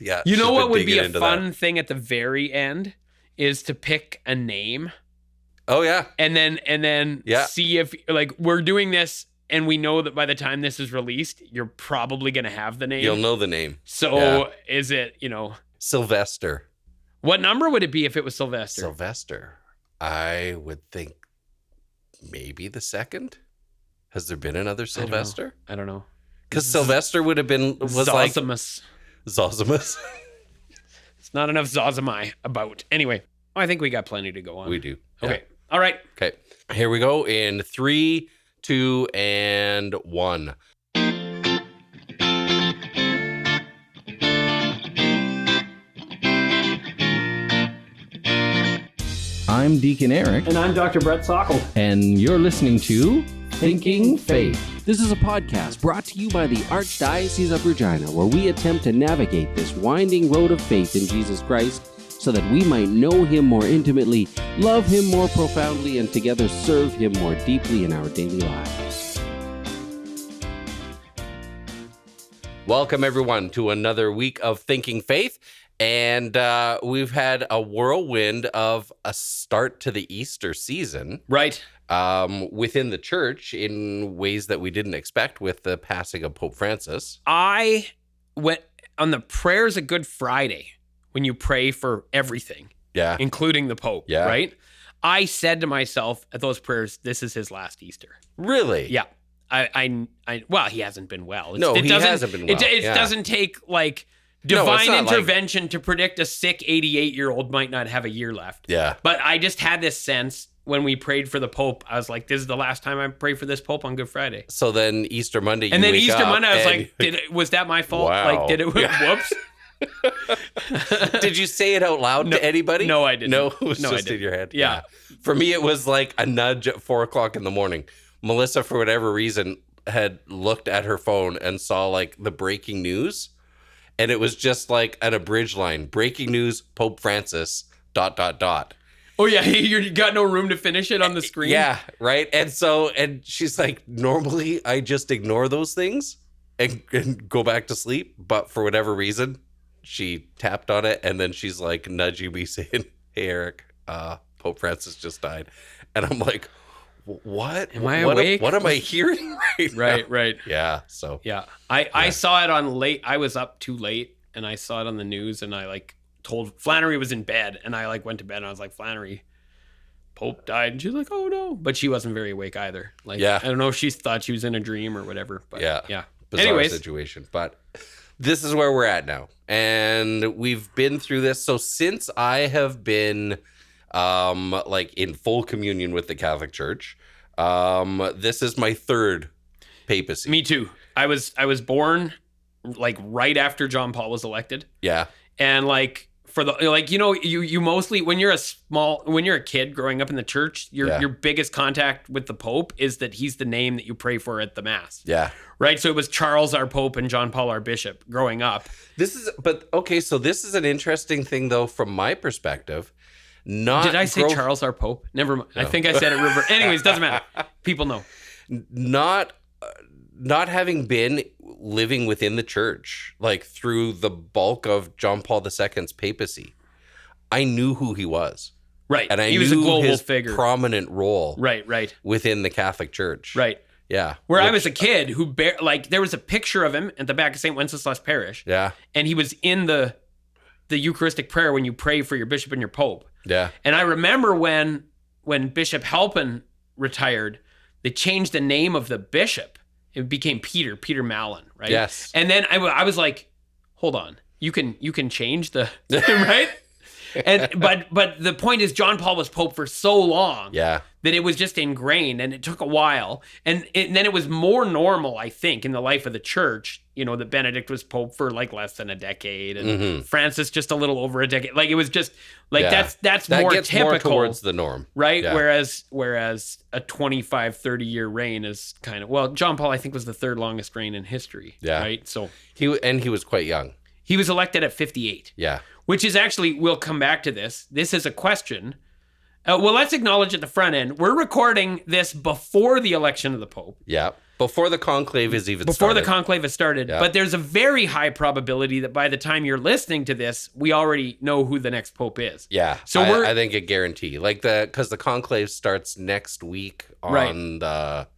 Yeah. You know she's what been would be digging a into fun that. thing at the very end is to pick a name Oh, yeah. and then Yeah. see if, like, we're doing this and we know that by the time this is released, you're probably going to have the name. You'll know the name. So Yeah. is it, Sylvester. what number would it be if it was Sylvester? Sylvester. I would think maybe the second. Has there been another Sylvester? I don't know. Because Sylvester was like Zosimus. Zosimus. It's not enough Zosimi about. Anyway, I think we got plenty to go on. We do. Okay. All right. Okay. Here we go in 3, 2, and 1. I'm Deacon Eric, And I'm Dr. Brett Salkeld. and you're listening to Thinking Faith. This is a podcast brought to you by the Archdiocese of Regina, where we attempt to navigate this winding road of faith in Jesus Christ so that we might know Him more intimately, love Him more profoundly, and together serve Him more deeply in our daily lives. Welcome, everyone, to another week of Thinking Faith. And we've had a whirlwind of a start to the Easter season. Right. Within the church in ways that we didn't expect with the passing of Pope Francis. I went on the prayers of Good Friday when you pray for everything, Yeah. including the Pope, Yeah. right? I said to myself at those prayers, this is his last Easter. Really? Yeah. Well, he hasn't been well. No, he hasn't been well. It Yeah. doesn't take like No, it's divine not like- intervention to predict a sick 88-year-old might not have a year left. Yeah. But I just had this sense when we prayed for the Pope. I was like, this is the last time I pray for this Pope on Good Friday. So then Easter Monday, you And then wake Easter up Monday, I was and- like, was that my fault? Wow. Like, did it, whoops. Did you say it out loud to anybody? No, I didn't. No, it was No, I just in didn't. your head. Yeah. For me, it was like a nudge at 4:00 in the morning. Melissa, for whatever reason, had looked at her phone and saw like the breaking news. And it was just like an abridged line. Breaking news, Pope Francis, ... Oh, yeah, you got no room to finish it on the screen? Yeah, right? And she's like, normally I just ignore those things and go back to sleep. But for whatever reason, she tapped on it. And then she's like nudging me saying, hey, Eric, Pope Francis just died. And I'm like, what? Am I what awake? What am I hearing right now? Right. Yeah, so. Yeah. I saw it on late. I was up too late and I saw it on the news and I like told Flannery was in bed and I like went to bed and I was like, Flannery, Pope died. And she's like, oh no. But she wasn't very awake either. Like, Yeah. I don't know if she thought she was in a dream or whatever. But yeah. Bizarre Anyways. situation. But this is where we're at now. And we've been through this. So since I have been like in full communion with the Catholic Church, this is my third papacy. Me too. I was born like right after John Paul was elected. Yeah. And like for the like, you mostly when you're a kid growing up in the church, your biggest contact with the Pope is that he's the name that you pray for at the Mass. Yeah. Right. So it was Charles our Pope and John Paul our Bishop growing up. So this is an interesting thing though, from my perspective. Did I say Charles our Pope? Never mind. I think I said it reverse. Anyways, doesn't matter. People know. Not having been living within the church, like through the bulk of John Paul II's papacy, I knew who he was. Right. And I he knew was a global his figure. prominent role Right. within the Catholic Church. Right. Yeah. I was a kid who there was a picture of him at the back of St. Wenceslas Parish. Yeah. And he was in the Eucharistic prayer when you pray for your bishop and your pope. Yeah. And I remember when Bishop Halpin retired, they changed the name of the bishop. It became Peter Mallon, right? Yes. And then I was like, hold on, you can change the right? And but the point is, John Paul was Pope for so long that it was just ingrained, and it took a while, and then it was more normal, I think, in the life of the church, that Benedict was Pope for like less than a decade, and Francis just a little over a decade. Like it was just like that's that more gets typical, more towards the norm, right? Yeah. Whereas a 25-30 year reign is kind of John Paul I think was the third longest reign in history, right? So he was quite young. He was elected at 58. Yeah. Which is actually, we'll come back to this. This is a question. Well, let's acknowledge at the front end. We're recording this before the election of the Pope. Yeah. Before the conclave is even before started. the conclave has started. Yeah. But there's a very high probability that by the time you're listening to this, we already know who the next pope is. Yeah. So I think a guarantee. Like because the conclave starts next week on the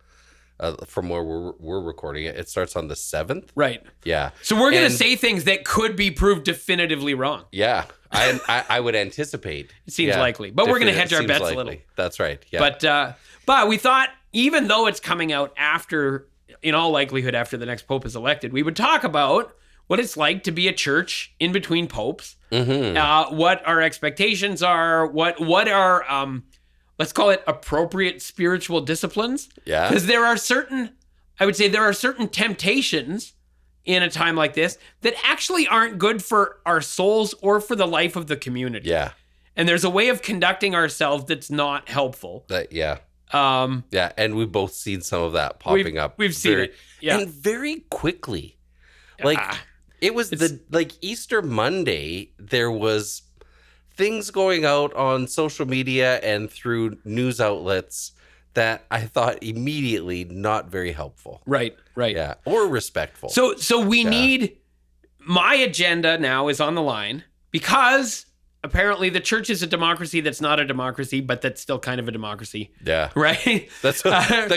from where we're recording it. It starts on the 7th. Right. Yeah. So we're going to say things that could be proved definitively wrong. Yeah. I would anticipate. It seems likely. But we're going to hedge our bets a little. That's right. Yeah. But we thought, even though it's coming out after, in all likelihood, after the next pope is elected, we would talk about what it's like to be a church in between popes, what our expectations are, what are, let's call it appropriate spiritual disciplines. Yeah. Because there are certain temptations in a time like this that actually aren't good for our souls or for the life of the community. Yeah. And there's a way of conducting ourselves that's not helpful. Yeah, and we've both seen some of that popping up. We've seen it. Yeah. And very quickly. Like it was Easter Monday, there was things going out on social media and through news outlets that I thought immediately not very helpful. Right. Yeah, or respectful. So we need, my agenda now is on the line because apparently the church is a democracy that's not a democracy, but that's still kind of a democracy. Yeah. Right? That's the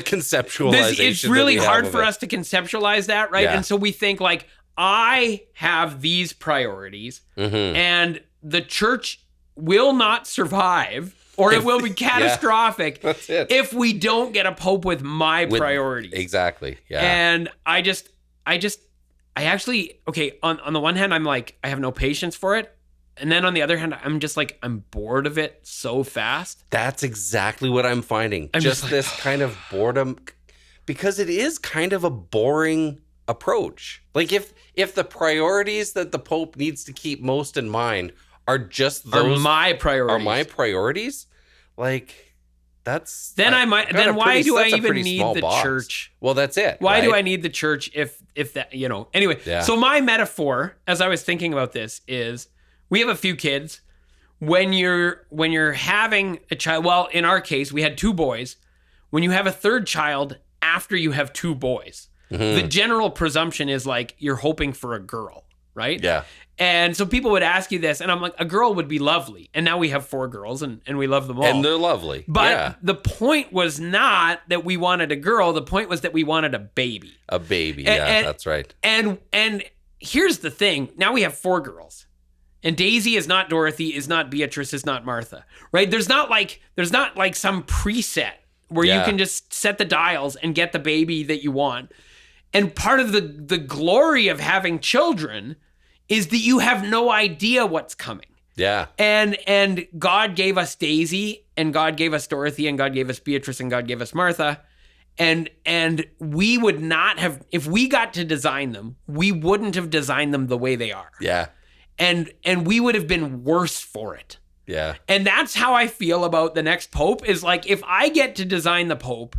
conceptualization. It's really hard for us to conceptualize that, right? Yeah. And so we think like, I have these priorities and the church will not survive or it will be catastrophic if we don't get a pope with my priorities. Exactly. Yeah. And I actually, okay, on the one hand, I'm like, I have no patience for it. And then on the other hand, I'm just like, I'm bored of it so fast. That's exactly what I'm finding. Just like, this kind of boredom, because it is kind of a boring approach. Like if the priorities that the Pope needs to keep most in mind are just those are my priorities, like that's why do I even need the church? Well, that's it. Why do I need the church if that, anyway. Yeah. So my metaphor, as I was thinking about this, is we have a few kids. When you're having a child, well, in our case, we had 2 boys. When you have a third child after you have 2 boys, the general presumption is like you're hoping for a girl, right? Yeah. And so people would ask you this, and I'm like, a girl would be lovely. And now we have 4 girls, and we love them all. And they're lovely. But the point was not that we wanted a girl. The point was that we wanted a baby. A baby, that's right. And here's the thing. Now we have 4 girls. And Daisy is not Dorothy, is not Beatrice, is not Martha, right? There's not like some preset where you can just set the dials and get the baby that you want. And part of the glory of having children is that you have no idea what's coming. Yeah. And God gave us Daisy, and God gave us Dorothy, and God gave us Beatrice, and God gave us Martha. And we would not have, if we got to design them, we wouldn't have designed them the way they are. Yeah. And we would have been worse for it. Yeah. And that's how I feel about the next pope, is like, if I get to design the pope,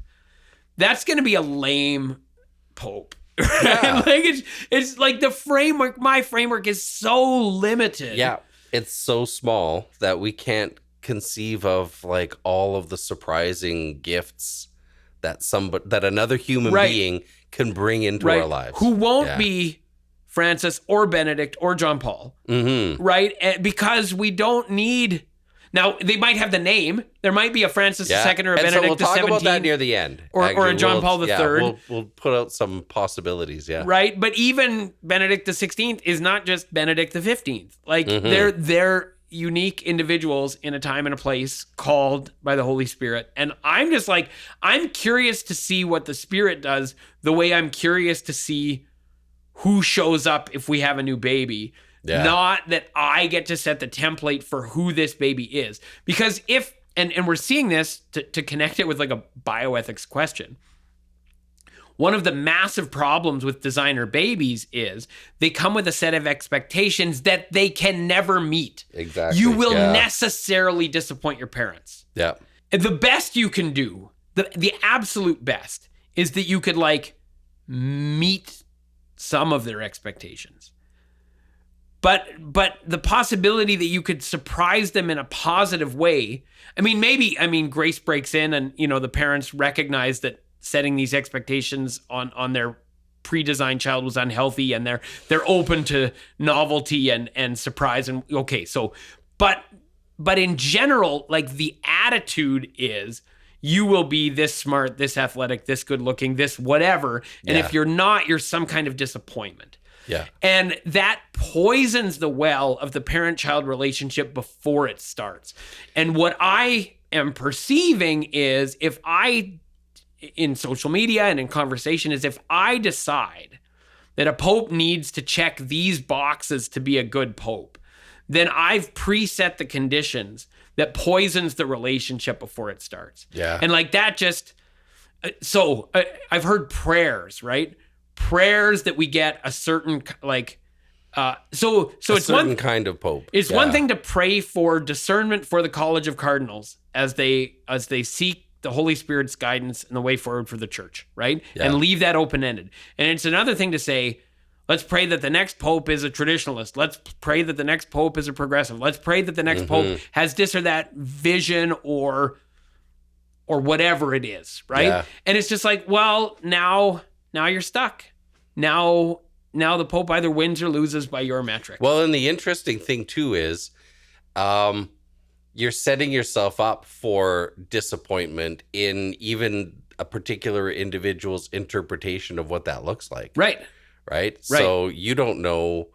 that's going to be a lame pope. Yeah. Like it's like the framework, my framework is so limited. Yeah. It's so small that we can't conceive of like all of the surprising gifts that another human being can bring into our lives. Who won't be Francis or Benedict or John Paul, right? Because we don't need. Now they might have the name. There might be a Francis II or a Benedict so we'll talk XVII, about that near the end, or a John Paul III. Yeah, we'll put out some possibilities. Yeah, right. But even Benedict XVI is not just Benedict XV. Like they're unique individuals in a time and a place called by the Holy Spirit. And I'm just like, I'm curious to see what the Spirit does. The way I'm curious to see who shows up if we have a new baby. Yeah. Not that I get to set the template for who this baby is. Because if, and we're seeing this to connect it with like a bioethics question. One of the massive problems with designer babies is they come with a set of expectations that they can never meet. Exactly. You will necessarily disappoint your parents. Yeah. And the best you can do, the absolute best, is that you could like meet some of their expectations. But the possibility that you could surprise them in a positive way, maybe grace breaks in and, the parents recognize that setting these expectations on their pre-designed child was unhealthy, and they're open to novelty and surprise. And okay, so but in general, like the attitude is you will be this smart, this athletic, this good looking, this whatever. And if you're not, you're some kind of disappointment. Yeah. And that poisons the well of the parent-child relationship before it starts. And what I am perceiving is if I, in social media and in conversation, is if I decide that a pope needs to check these boxes to be a good pope, then I've preset the conditions that poisons the relationship before it starts. Yeah. And like that just, so I've heard prayers, right? Prayers that we get a certain like, so it's one kind of pope. It's one thing to pray for discernment for the College of Cardinals as they seek the Holy Spirit's guidance and the way forward for the church, right? Yeah. And leave that open-ended. And it's another thing to say, let's pray that the next pope is a traditionalist. Let's pray that the next pope is a progressive. Let's pray that the next pope has this or that vision or whatever it is, right? Yeah. And it's just like, well, now you're stuck. Now the pope either wins or loses by your metric. Well, and the interesting thing too is you're setting yourself up for disappointment in even a particular individual's interpretation of what that looks like. Right? So you don't know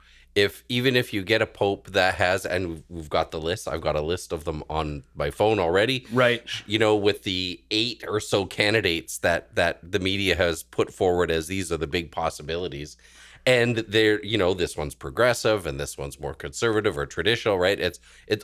even if you get a pope that has, and we've got the list, I've got a list of them on my phone already. Right. You know, with the 8 or so candidates that the media has put forward as these are the big possibilities. And they're, you know, this one's progressive and this one's more conservative or traditional, right? It's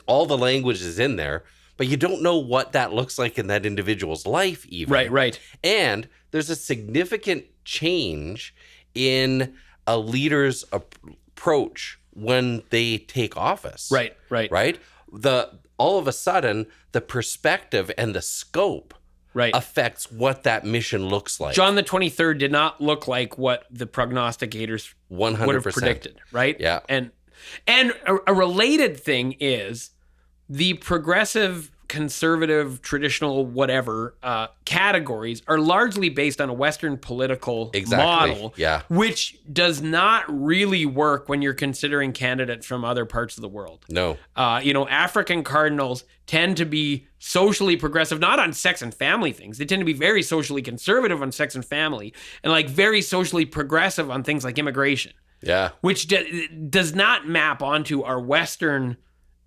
all the language is in there, but you don't know what that looks like in that individual's life even. Right. And there's a significant change in a leader's approach when they take office. Right. All of a sudden, the perspective and the scope affects what that mission looks like. John the 23rd did not look like what the prognosticators 100% would have predicted, right? Yeah. And a related thing is the progressive, conservative, traditional, whatever categories are largely based on a Western political model, which does not really work when you're considering candidates from other parts of the world. No. African cardinals tend to be socially progressive, not on sex and family things. They tend to be very socially conservative on sex and family, and like very socially progressive on things like immigration. Yeah. Which does not map onto our Western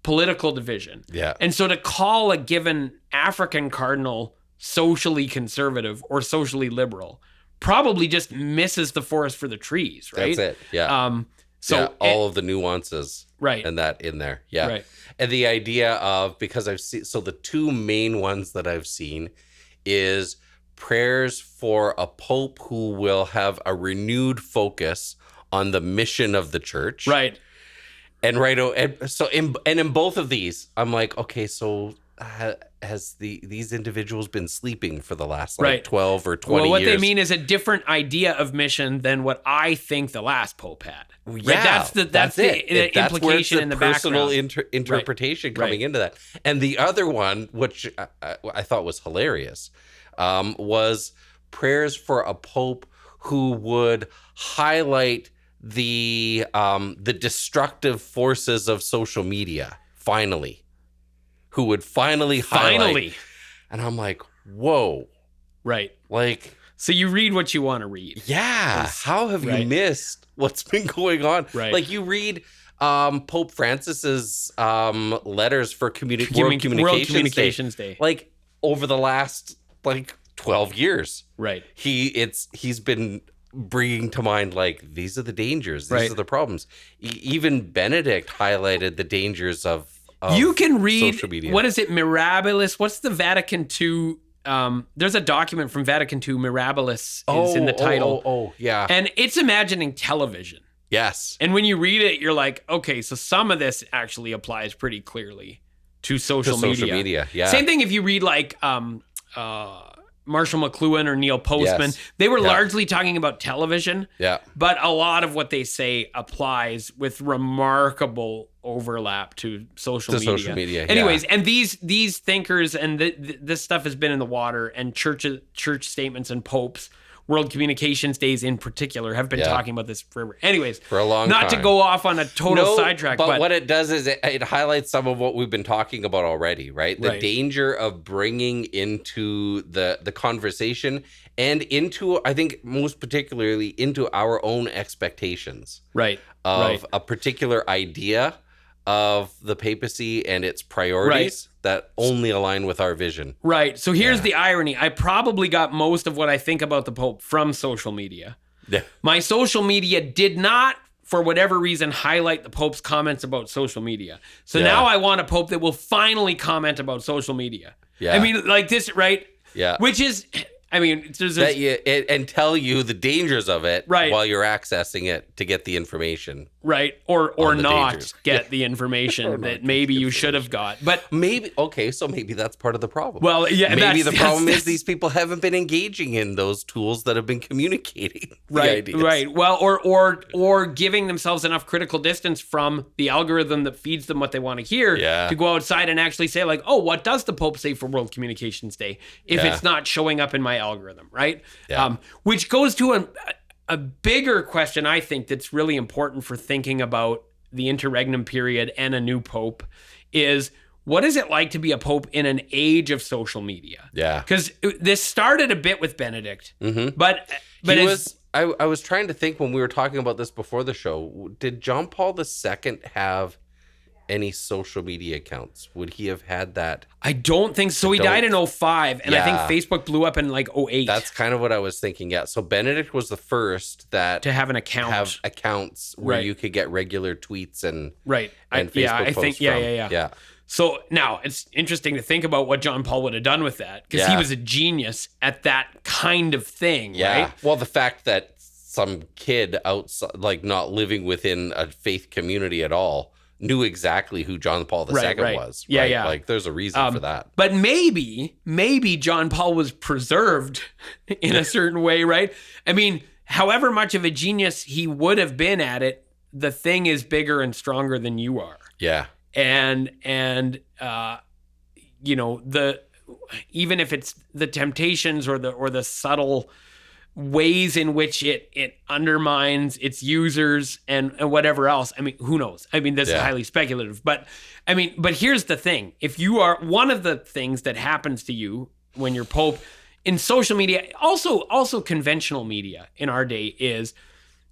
political division. Yeah. And so to call a given African cardinal socially conservative or socially liberal probably just misses the forest for the trees, right? That's it. Yeah. All of the nuances. Right. And that in there. Yeah. Right. And the idea of, because I've seen, so the two main ones that I've seen is prayers for a pope who will have a renewed focus on the mission of the church. Right. And so in both of these, I'm like, okay, so has these individuals been sleeping for the last 12 or 20 years? Well, what they mean is a different idea of mission than what I think the last pope had. Yeah, right? That's the implication in the personal background. interpretation coming into that. And the other one, which I thought was hilarious, was prayers for a pope who would highlight the destructive forces of social media, who would finally highlight. And I'm like, whoa. Right. Like, so you read what you want to read. Yeah. How have you missed what's been going on? Right. Like you read Pope Francis's letters for World Communications Day. Like over the last 12 years. Right. He's been bringing to mind these are the dangers, these are the problems. Even Benedict highlighted the dangers of you can read social media. What is it, Mirabilis? What's the Vatican II? There's a document from Vatican II, Mirabilis is in the title. Oh, yeah. And it's imagining television. Yes. And when you read it, you're like, okay, so some of this actually applies pretty clearly to social media. Yeah. Same thing if you read Marshall McLuhan or Neil Postman. Yes. They were largely talking about television. Yeah. But a lot of what they say applies with remarkable overlap to social media. Social media. Anyways, and these thinkers and this stuff has been in the water, and church statements and popes, World Communications Days in particular, have been talking about this forever. Anyways, for a long time. Not to go off on a total sidetrack, but what it does is it highlights some of what we've been talking about already, right? The danger of bringing into the conversation and into, I think, most particularly into our own expectations, of a particular idea of the papacy and its priorities that only align with our vision. Right. So here's the irony. I probably got most of what I think about the Pope from social media. Yeah. My social media did not, for whatever reason, highlight the Pope's comments about social media. So now I want a Pope that will finally comment about social media. Yeah. I mean, like this, right? Yeah. Which is... I mean, and tell you the dangers of it while you're accessing it to get the information. Right. Or not get the information that maybe you should have got. But maybe, so maybe that's part of the problem. Well, yeah. Maybe the problem is these people haven't been engaging in those tools that have been communicating the ideas. Right. Well, or giving themselves enough critical distance from the algorithm that feeds them what they want to hear to go outside and actually say, like, oh, what does the Pope say for World Communications Day if it's not showing up in my algorithm, right? Yeah. Which goes to a bigger question, I think, that's really important for thinking about the interregnum period and a new pope is, what is it like to be a pope in an age of social media? Yeah. Because this started a bit with Benedict, but I was trying to think when we were talking about this before the show, did John Paul II have any social media accounts? Would he have had that? I don't think so. He died in 2005, and I think Facebook blew up in like 2008. That's kind of what I was thinking. Yeah. So Benedict was the first that to have an account, have accounts where you could get regular tweets and Facebook posts from. Yeah. So now it's interesting to think about what John Paul would have done with that, because he was a genius at that kind of thing. Yeah. Right? Well, the fact that some kid outside, like not living within a faith community at all, knew exactly who John Paul II was. Yeah, right? yeah. Like there's a reason for that. But maybe John Paul was preserved in a certain way, right? I mean, however much of a genius he would have been at it, the thing is bigger and stronger than you are. Yeah. And you know, even if it's the temptations or the subtle ways in which it undermines its users and whatever else. I mean, who knows? I mean, this is highly speculative, but I mean, but here's the thing. If you are, one of the things that happens to you when you're Pope in social media, also conventional media in our day, is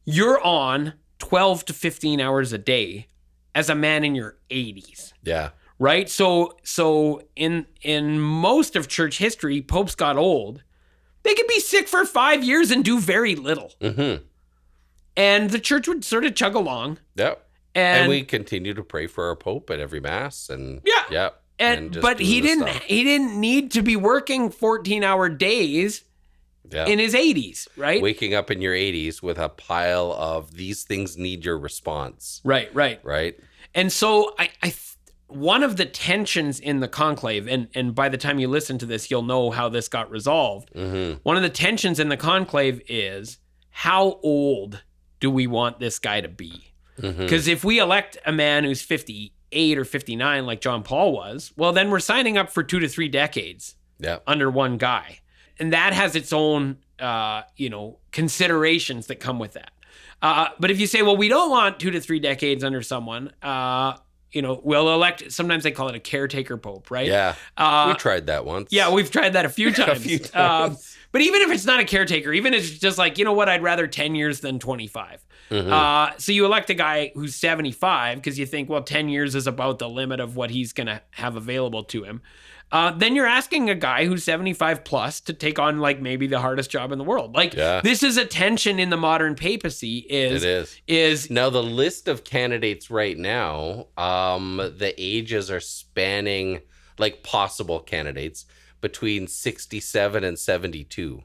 you're on 12 to 15 hours a day as a man in your 80s. Yeah. Right? So in most of church history, popes got old. They could be sick for 5 years and do very little. Mm-hmm. And the church would sort of chug along. Yep. And we continue to pray for our Pope at every Mass. And but he didn't need to be working 14-hour days in his 80s, right? Waking up in your 80s with a pile of these things need your response. Right. And so one of the tensions in the conclave, and by the time you listen to this, you'll know how this got resolved. Mm-hmm. One of the tensions in the conclave is, how old do we want this guy to be? Because if we elect a man who's 58 or 59 like John Paul was, well, then we're signing up for 2 to 3 decades under one guy. And that has its own, considerations that come with that. But if you say, well, we don't want 2 to 3 decades under someone, we'll elect, sometimes they call it a caretaker pope, right? Yeah. We tried that once. Yeah, we've tried that a few times. But even if it's not a caretaker, even if it's just like, you know what, I'd rather 10 years than 25. Mm-hmm. So you elect a guy who's 75 because you think, well, 10 years is about the limit of what he's going to have available to him. Then you're asking a guy who's 75 plus to take on like maybe the hardest job in the world. Like this is a tension in the modern papacy is now the list of candidates right now, the ages are spanning, like possible candidates, between 67 and 72.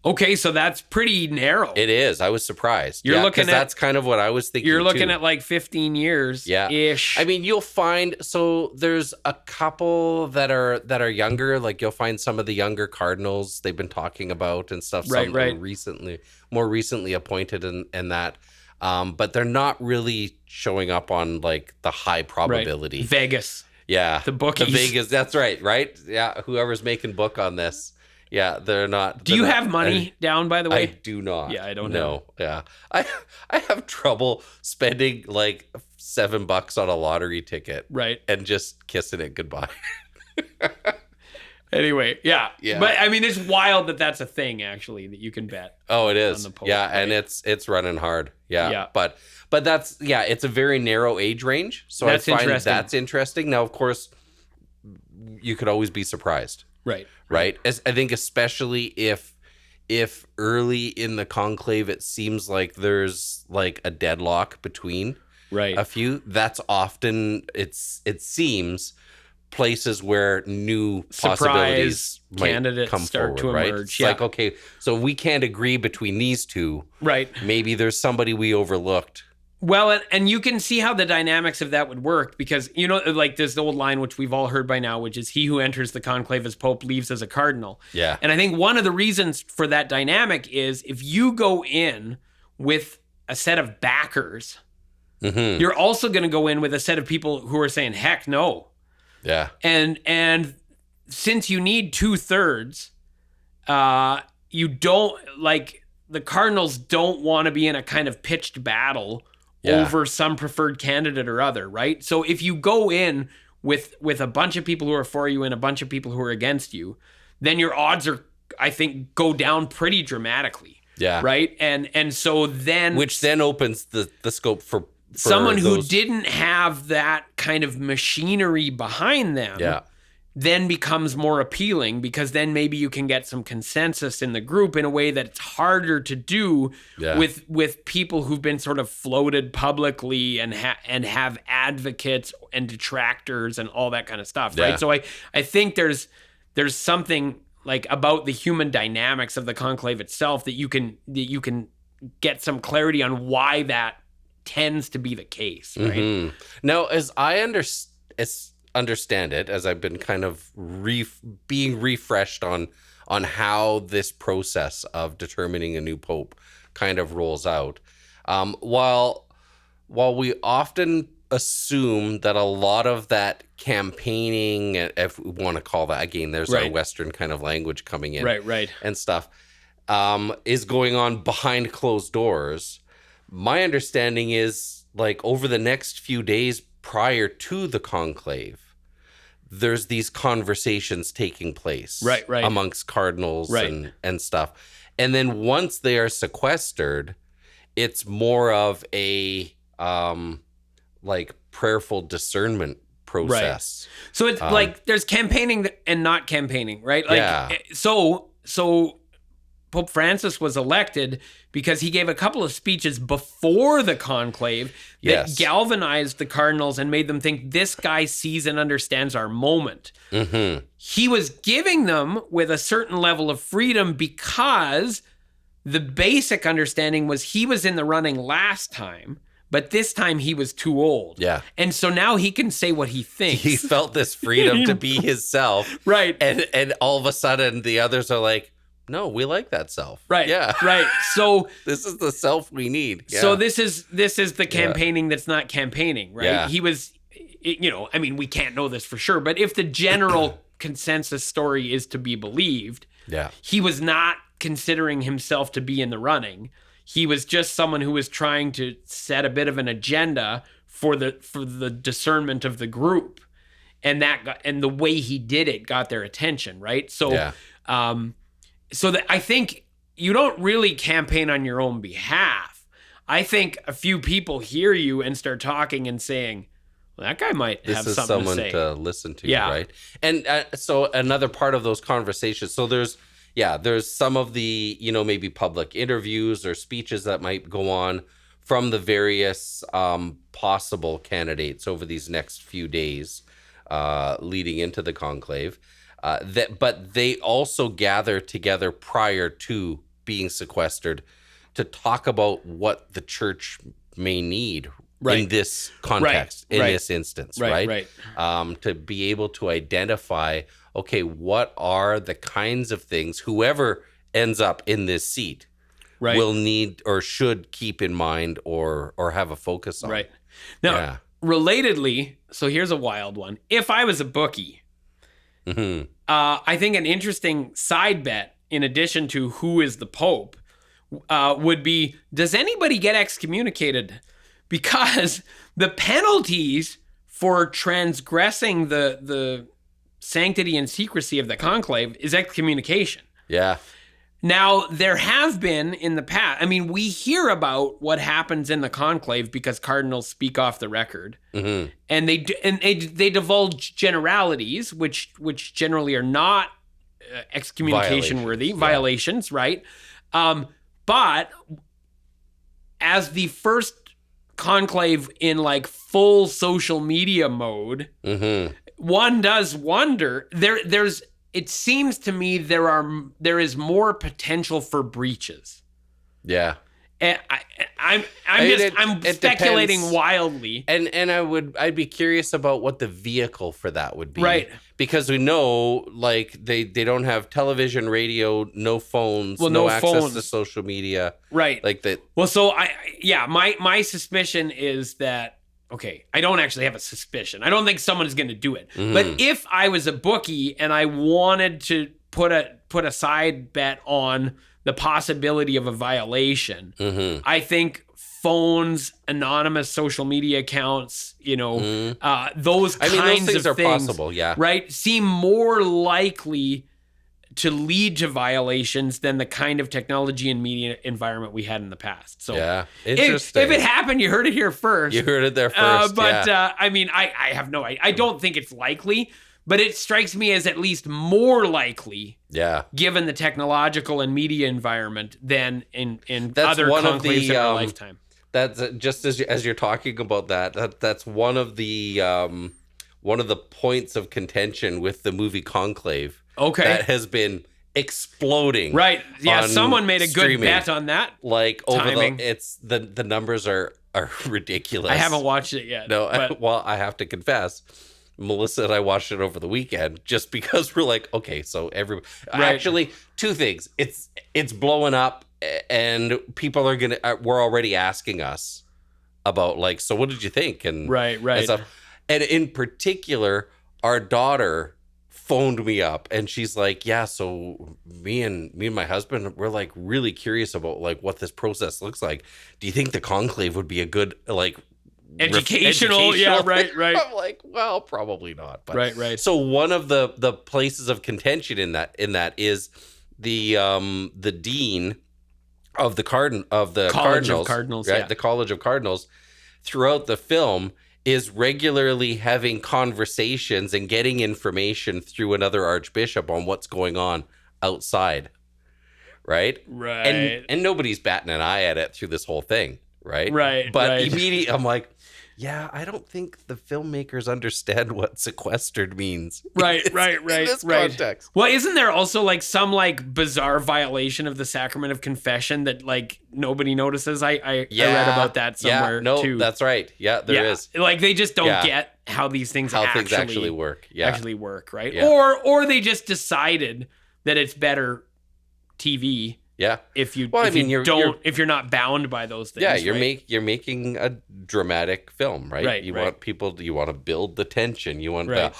Okay, so that's pretty narrow. It is. I was surprised. You're looking at, that's kind of what I was thinking. You're looking at like 15 years ish. I mean, you'll find, so there's a couple that are younger. Like you'll find some of the younger cardinals they've been talking about and stuff. Some more recently appointed and that. But they're not really showing up on like the high probability. Right. Vegas. Yeah. The bookies. The Vegas. That's right. Yeah. Whoever's making book on this. Yeah, they're not. Do you have money down, by the way? I do not. Yeah, I don't know. Yeah. I have trouble spending like $7 on a lottery ticket. Right. And just kissing it goodbye. Anyway, yeah. But I mean, it's wild that that's a thing, actually, that you can bet. Oh, it is. Yeah, right? And it's running hard. Yeah. But that's, it's a very narrow age range. So I find that's interesting. Now, of course, you could always be surprised. Right. I think especially if early in the conclave it seems like there's like a deadlock between a few. That's often it seems places where new possibilities candidates come start forward, to emerge. It's like, okay, so we can't agree between these two. Right. Maybe there's somebody we overlooked. Well, and you can see how the dynamics of that would work because, you know, like there's the old line, which we've all heard by now, which is he who enters the conclave as Pope leaves as a cardinal. Yeah. And I think one of the reasons for that dynamic is if you go in with a set of backers, you're also going to go in with a set of people who are saying, heck no. Yeah. And since you need 2/3, you don't, like, the Cardinals don't want to be in a kind of pitched battle over some preferred candidate or other, right? So if you go in with a bunch of people who are for you and a bunch of people who are against you, then your odds are, I think, go down pretty dramatically. Yeah. Right? And so then... Which then opens the scope for someone who didn't have that kind of machinery behind them then becomes more appealing because then maybe you can get some consensus in the group in a way that it's harder to do with people who've been sort of floated publicly and have advocates and detractors and all that kind of stuff, right? So I think there's something like about the human dynamics of the conclave itself that you can get some clarity on why that tends to be the case, right? Now, as I understand it, as I've been kind of being refreshed on how this process of determining a new pope kind of rolls out, while we often assume that a lot of that campaigning, if we want to call that, again, there's our Western kind of language coming in, and stuff, is going on behind closed doors. My understanding is, like, over the next few days prior to the conclave, there's these conversations taking place amongst cardinals and stuff. And then once they are sequestered, it's more of a like prayerful discernment process. So it's like there's campaigning and not campaigning, right? Like so Pope Francis was elected because he gave a couple of speeches before the conclave that galvanized the cardinals and made them think this guy sees and understands our moment. He was giving them with a certain level of freedom because the basic understanding was he was in the running last time, but this time he was too old. Yeah. And so now he can say what he thinks. He felt this freedom to be himself. Right. And all of a sudden the others are like, no, we like that self. Right. Yeah. Right. So this is the self we need. Yeah. So this is the campaigning that's not campaigning, right? Yeah. He was, you know, I mean, we can't know this for sure, but if the general consensus story is to be believed, he was not considering himself to be in the running. He was just someone who was trying to set a bit of an agenda for the discernment of the group, and the way he did it got their attention, right? So, so that I think you don't really campaign on your own behalf. I think a few people hear you and start talking and saying, well, that guy might have something to say. This is someone to listen to, right? And so another part of those conversations, so there's some of the, you know, maybe public interviews or speeches that might go on from the various possible candidates over these next few days leading into the conclave. But they also gather together prior to being sequestered to talk about what the church may need in this context, in this instance, right? To be able to identify, okay, what are the kinds of things whoever ends up in this seat will need or should keep in mind or have a focus on. Right. Now, relatedly, so here's a wild one. If I was a bookie, I think an interesting side bet, in addition to who is the Pope, would be, does anybody get excommunicated? Because the penalties for transgressing the sanctity and secrecy of the conclave is excommunication. Yeah. Now, there have been in the past, I mean, we hear about what happens in the conclave because cardinals speak off the record, and they divulge generalities, which generally are not excommunication worthy violations, right? But as the first conclave in like full social media mode, one does wonder. It seems to me there is more potential for breaches. Yeah. And I'm speculating depends. Wildly. And I'd be curious about what the vehicle for that would be. Right. Because we know like they don't have television, radio, no phones, no access to social media. Right. Like that. Well, so my suspicion is that, okay, I don't actually have a suspicion. I don't think someone is going to do it. But if I was a bookie and I wanted to put a side bet on the possibility of a violation, I think phones, anonymous social media accounts, those kinds of things are possible, right, seem more likely to lead to violations than the kind of technology and media environment we had in the past. So interesting. If it happened, you heard it here first. You heard it there first. I mean, I have no idea. I don't think it's likely, but it strikes me as at least more likely, given the technological and media environment than in other conclaves in our lifetime. That's just as you're talking about that's one of the points of contention with the movie Conclave. Okay. That has been exploding. Right. Yeah, someone made a good bet on that. Like over the numbers are ridiculous. I haven't watched it yet. No, well, I have to confess, Melissa and I watched it over the weekend just because we're like, okay, so actually two things. It's blowing up and people are we're already asking us about like, so what did you think? And and stuff. And in particular, our daughter phoned me up and she's like, yeah, so me and my husband, we're like really curious about like what this process looks like. Do you think the conclave would be a good like educational yeah, right. I'm like, well, probably not. But, right. So one of the places of contention in that is the dean of the Cardinals, right? The College of Cardinals, throughout the film is regularly having conversations and getting information through another archbishop on what's going on outside, right? And nobody's batting an eye at it through this whole thing, right? But immediately I'm like, yeah, I don't think the filmmakers understand what sequestered means. Right. In this context. Well, isn't there also like some like bizarre violation of the sacrament of confession that like nobody notices? I read about that somewhere too. That's right. Yeah, there is. Like they just don't get how these things actually work. Yeah. Actually work, right? Yeah. Or they just decided that it's better TV. Yeah. If you're not bound by those things. Yeah, you're making a dramatic film, right? You want to build the tension. You want the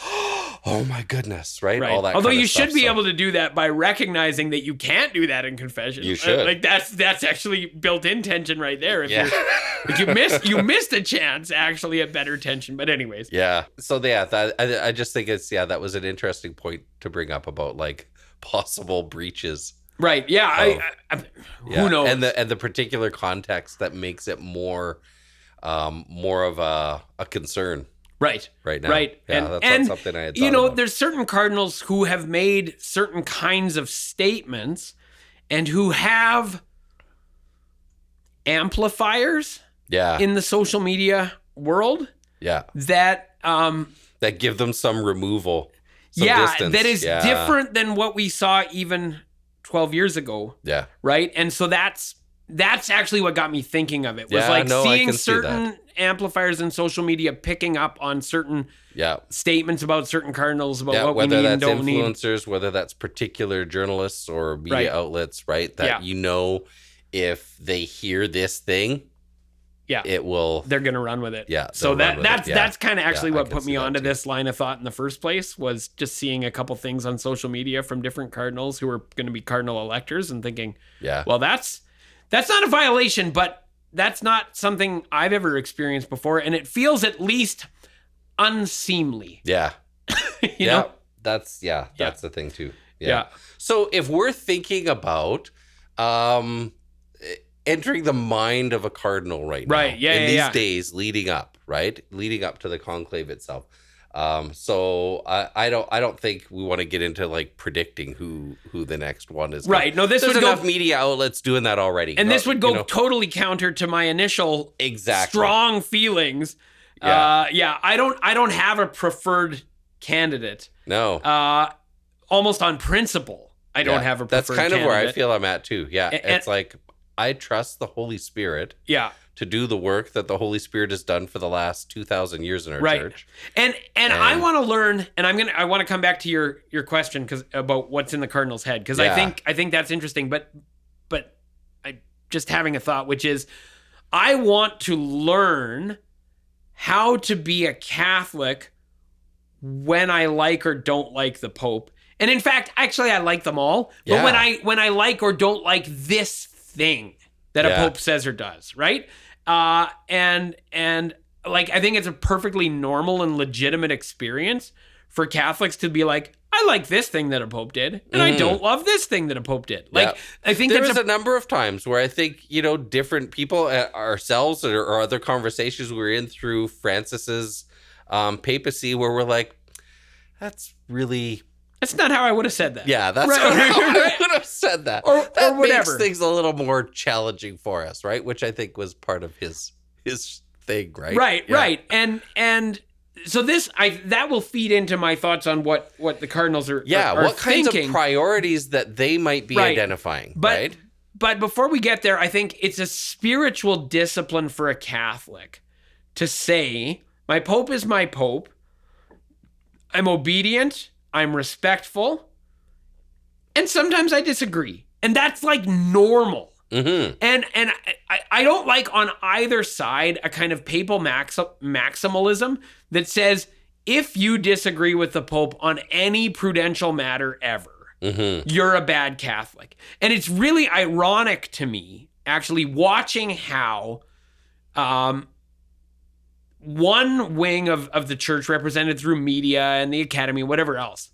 oh my goodness, right? All that. Although you should be able to do that by recognizing that you can't do that in confession. You should. Like that's actually built-in tension right there. If you missed a chance actually at better tension. But anyways. Yeah. So I just think that was an interesting point to bring up about like possible breaches. Right. Yeah. Who knows? And the particular context that makes it more of a concern. Right. Right now. Right. Yeah, that's not something I had thought about. There's certain cardinals who have made certain kinds of statements and who have amplifiers in the social media world. Yeah. That give them some removal. Some distance. That is different than what we saw even 12 years ago. Yeah. Right. And so that's actually what got me thinking of it, was seeing certain amplifiers in social media picking up on certain statements about certain cardinals, about what we need and don't need. Whether that's influencers, whether that's particular journalists or media outlets, right? That if they hear this thing, they're going to run with it. Yeah. So that's kind of actually what put me onto this line of thought in the first place, was just seeing a couple things on social media from different cardinals who are going to be cardinal electors and thinking, well, that's not a violation, but that's not something I've ever experienced before. And it feels at least unseemly. Yeah. you know? That's the thing too. Yeah. So if we're thinking about entering the mind of a cardinal right now, in these days leading up to the conclave itself. So I don't think we want to get into like predicting who the next one is. Right. No, there's enough media outlets doing that already. And this would go totally counter to my initial strong feelings. I don't have a preferred candidate. No. Almost on principle, I don't have a preferred candidate. That's kind of where I feel I'm at too. Yeah. It's like, I trust the Holy Spirit to do the work that the Holy Spirit has done for the last 2,000 years in our church. And I want to learn, and I want to come back to your question about what's in the cardinal's head, because I think that's interesting. But I just having a thought, which is, I want to learn how to be a Catholic when I like or don't like the Pope. And in fact, actually, I like them all. But when I like or don't like this thing that a Pope says or does, right? And like, I think it's a perfectly normal and legitimate experience for Catholics to be like, I like this thing that a Pope did, and I don't love this thing that a Pope did. Like, I think there was a number of times where I think, different people, ourselves or other conversations we were in through Francis's papacy, where we're like, that's not how I would have said that. Yeah, that's how I would have said that. Or whatever. Makes things a little more challenging for us, right? Which I think was part of his thing, right? Right. And so that will feed into my thoughts on what the cardinals are what kinds thinking. Of priorities that they might be identifying, right? But before we get there, I think it's a spiritual discipline for a Catholic to say, my Pope is my Pope. I'm obedient. I'm respectful, and sometimes I disagree, and that's like normal. Mm-hmm. And I don't like on either side a kind of papal maximalism that says, if you disagree with the Pope on any prudential matter ever, you're a bad Catholic. And it's really ironic to me, actually, watching how one wing of the church, represented through media and the academy, whatever else,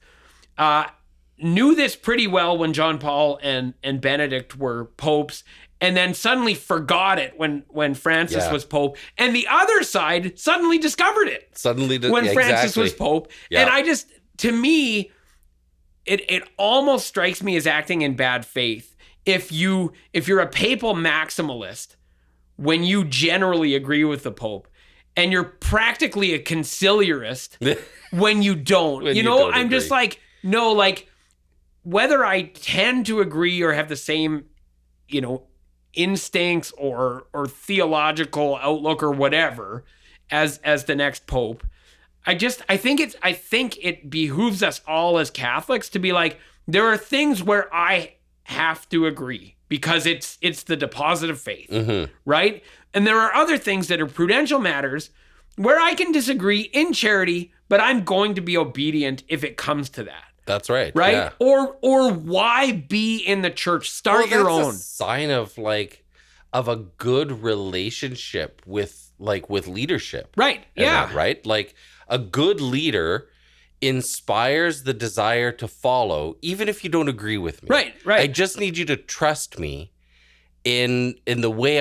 knew this pretty well when John Paul and Benedict were popes, and then suddenly forgot it when Francis was pope, and the other side suddenly discovered it when Francis was pope. And to me, it almost strikes me as acting in bad faith if you're a papal maximalist when you generally agree with the Pope, and you're practically a conciliarist when you don't. I'm agree. Just like, no, like, whether I tend to agree or have the same, instincts or theological outlook or whatever as the next Pope, I think it behooves us all as Catholics to be like, there are things where I have to agree because it's the deposit of faith, right? And there are other things that are prudential matters where I can disagree in charity, but I'm going to be obedient if it comes to that. That's right. Right? Yeah. Or why be in the church? Start your own. That's a sign of a good relationship with leadership. Right. Yeah. Right? Like, a good leader inspires the desire to follow, even if you don't agree with me. Right. I just need you to trust me in the way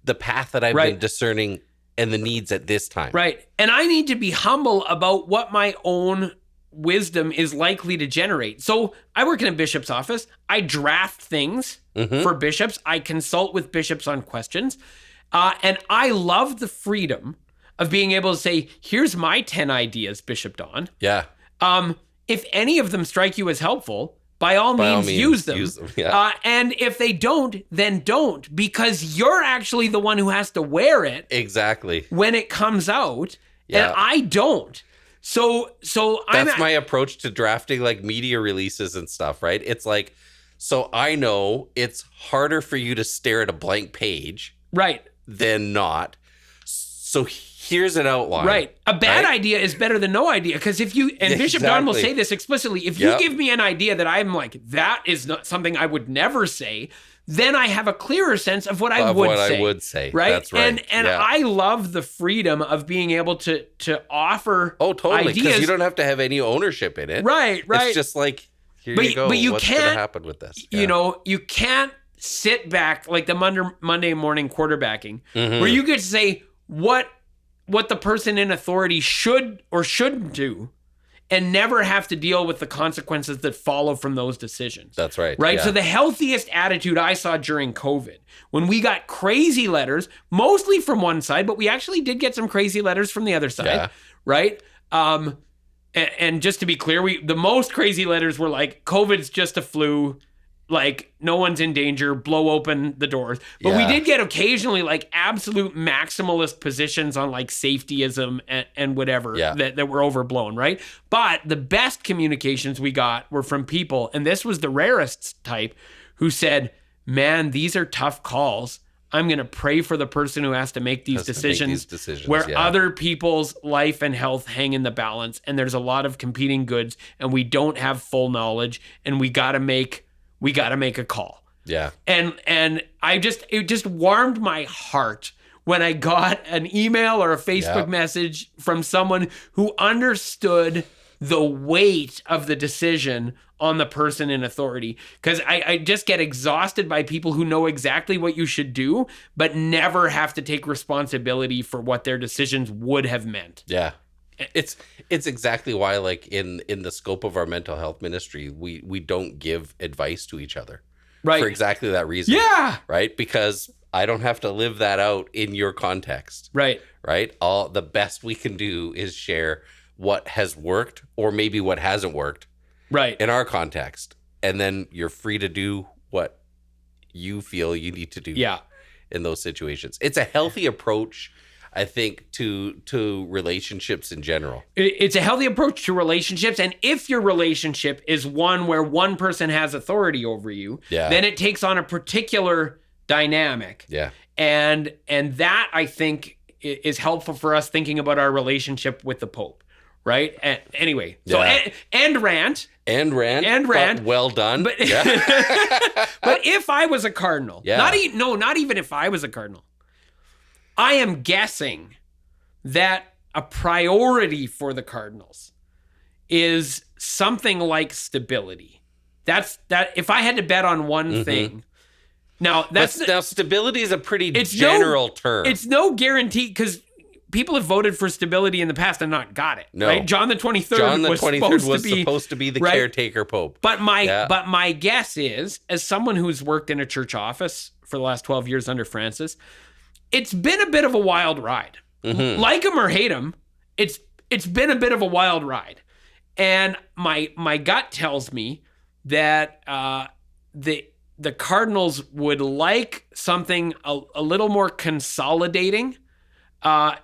the path that I've been discerning and the needs at this time. Right. And I need to be humble about what my own wisdom is likely to generate. So I work in a bishop's office. I draft things for bishops. I consult with bishops on questions. And I love the freedom of being able to say, here's my 10 ideas, Bishop Don. Yeah. If any of them strike you as helpful, by all means use them. Yeah. And if they don't, then don't, because you're actually the one who has to wear it. Exactly. When it comes out, Yeah. and I don't. So that's my approach to drafting like media releases and stuff, right? It's like, so I know it's harder for you to stare at a blank page, right, than not. So here's an outline. Right. A bad idea is better than no idea. Because if you, and Bishop Don will say this explicitly, if you give me an idea that I'm like, that is not something I would never say, then I have a clearer sense of what I would say. Right. That's right. And I love the freedom of being able to offer totally. ideas. Because you don't have to have any ownership in it. Right. It's just like, here you go. But you what's can't, going to happen with this? You know, you can't sit back like the Monday morning quarterbacking, where you get to say what the person in authority should or shouldn't do, and never have to deal with the consequences that follow from those decisions. That's right. Right. Yeah. So the healthiest attitude I saw during COVID, when we got crazy letters, mostly from one side, but we actually did get some crazy letters from the other side. Yeah. Right. And just to be clear, the most crazy letters were like, COVID's just a flu. Like, no one's in danger, blow open the doors. But we did get occasionally like absolute maximalist positions on like safetyism and whatever that were overblown, right? But the best communications we got were from people, and this was the rarest type, who said, man, these are tough calls. I'm going to pray for the person who has to make these decisions where other people's life and health hang in the balance, and there's a lot of competing goods, and we don't have full knowledge, and we got to make a call. Yeah. And it just warmed my heart when I got an email or a Facebook message from someone who understood the weight of the decision on the person in authority. Because I just get exhausted by people who know exactly what you should do, but never have to take responsibility for what their decisions would have meant. Yeah. It's exactly why, like, in the scope of our mental health ministry, we don't give advice to each other. Right. For exactly that reason. Yeah. Right? Because I don't have to live that out in your context. Right. Right? All the best we can do is share what has worked or maybe what hasn't worked. Right. In our context. And then you're free to do what you feel you need to do. Yeah. In those situations. It's a healthy approach, I think, to relationships in general. It's a healthy approach to relationships. And if your relationship is one where one person has authority over you, then it takes on a particular dynamic. Yeah. And that, I think, is helpful for us thinking about our relationship with the Pope. Right? And anyway, so and rant. Well done. But, but if I was a cardinal, not even if I was a cardinal, I am guessing that a priority for the Cardinals is something like stability. That if I had to bet on one thing. Now stability is a pretty general term. It's no guarantee, because people have voted for stability in the past and not got it. No. Right? John the 23rd was supposed to be the caretaker pope. But my guess is, as someone who's worked in a church office for the last 12 years under Francis, it's been a bit of a wild ride. Like him or hate him, it's been a bit of a wild ride. And my gut tells me that the Cardinals would like something a little more consolidating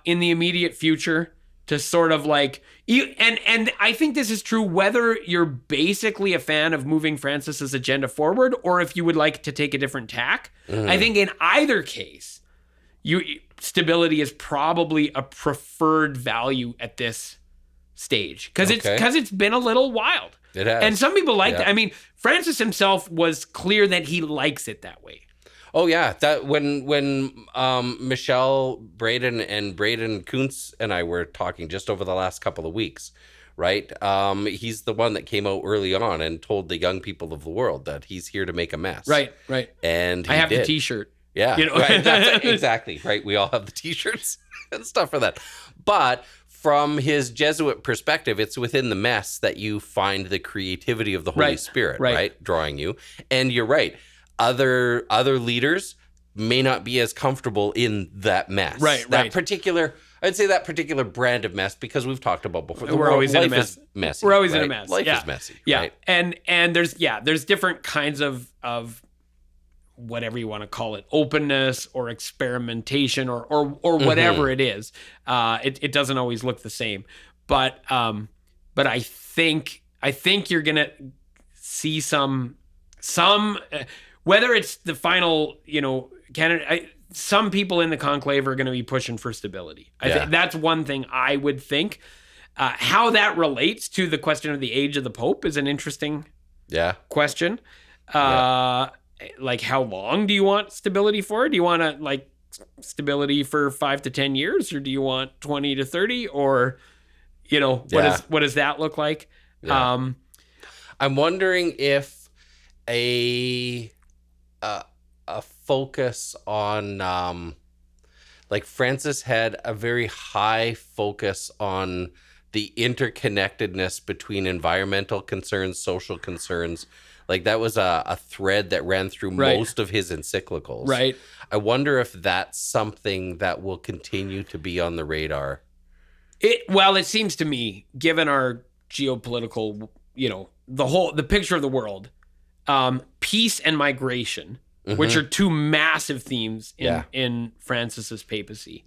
in the immediate future, to sort of like and I think this is true whether you're basically a fan of moving Francis's agenda forward or if you would like to take a different tack. I think in either case, stability is probably a preferred value at this stage, because it's been a little wild. It has. And some people like that. I mean, Francis himself was clear that he likes it that way. Oh yeah, that when Michelle Braden and Braden Kuntz and I were talking just over the last couple of weeks, right? He's the one that came out early on and told the young people of the world that he's here to make a mess. Right. And I have the T-shirt. Yeah, right. That's exactly right. We all have the T-shirts and stuff for that. But from his Jesuit perspective, it's within the mess that you find the creativity of the Holy Spirit, right? Drawing you. And you're right. Other leaders may not be as comfortable in that mess. That particular I'd say that particular brand of mess, because we've talked about before. We're always in a mess. Life is messy. We're always right? in a mess. Life yeah. is messy. Yeah. Right? And there's different kinds of whatever you want to call it, openness or experimentation or whatever it is. It doesn't always look the same. But I think you're gonna see some whether it's the final, candidate. Some people in the conclave are going to be pushing for stability. I think that's one thing I would think. How that relates to the question of the age of the Pope is an interesting question. Like, how long do you want stability for? Do you want stability for 5 to 10 years, or do you want 20 to 30, or what does that look like? Yeah. I'm wondering if a focus on Francis had a very high focus on the interconnectedness between environmental concerns, social concerns. Like, that was a thread that ran through most of his encyclicals. Right. I wonder if that's something that will continue to be on the radar. It seems to me, given our geopolitical, the picture of the world, peace and migration, which are two massive themes in Francis's papacy,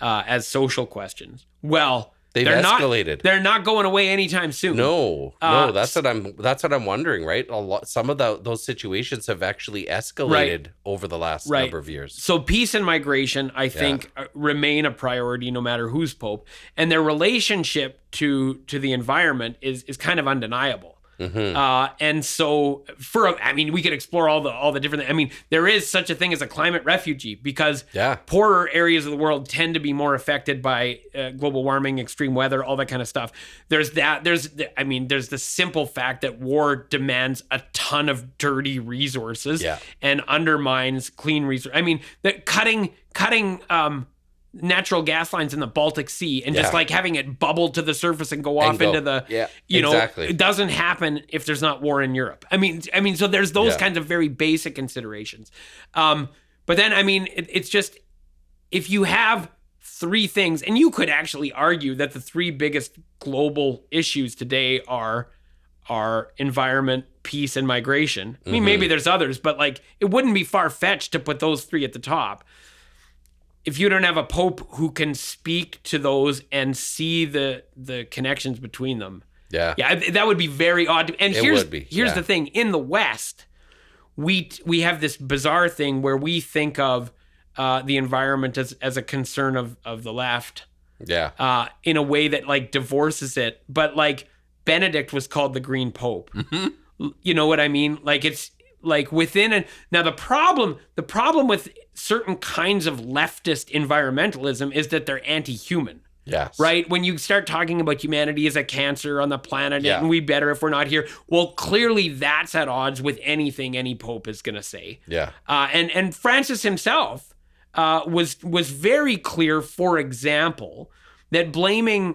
as social questions. Well, they've escalated. They're not going away anytime soon. No, that's what I'm wondering. Right, some of those situations have actually escalated over the last number of years. So peace and migration, I think, remain a priority no matter who's pope, and their relationship to the environment is kind of undeniable. And so we could explore all the different, there is such a thing as a climate refugee, because poorer areas of the world tend to be more affected by global warming, extreme weather, all that kind of stuff. There's the simple fact that war demands a ton of dirty resources and undermines clean resources. That cutting natural gas lines in the Baltic Sea and just having it bubble to the surface and go off into the, it doesn't happen if there's not war in Europe. So there's those kinds of very basic considerations. But then, it's just, if you have three things, and you could actually argue that the three biggest global issues today are environment, peace, and migration. Maybe there's others, but it wouldn't be far-fetched to put those three at the top. If you don't have a pope who can speak to those and see the connections between them, that would be very odd. And here's the thing: in the West, we have this bizarre thing where we think of the environment as a concern of the left, in a way that divorces it. But Benedict was called the Green Pope. You know what I mean? It's within now the problem with certain kinds of leftist environmentalism is that they're anti-human. Yes. Right? When you start talking about humanity as a cancer on the planet and we better if we're not here, well, clearly that's at odds with anything any pope is going to say. Yeah. And Francis himself was very clear, for example, that blaming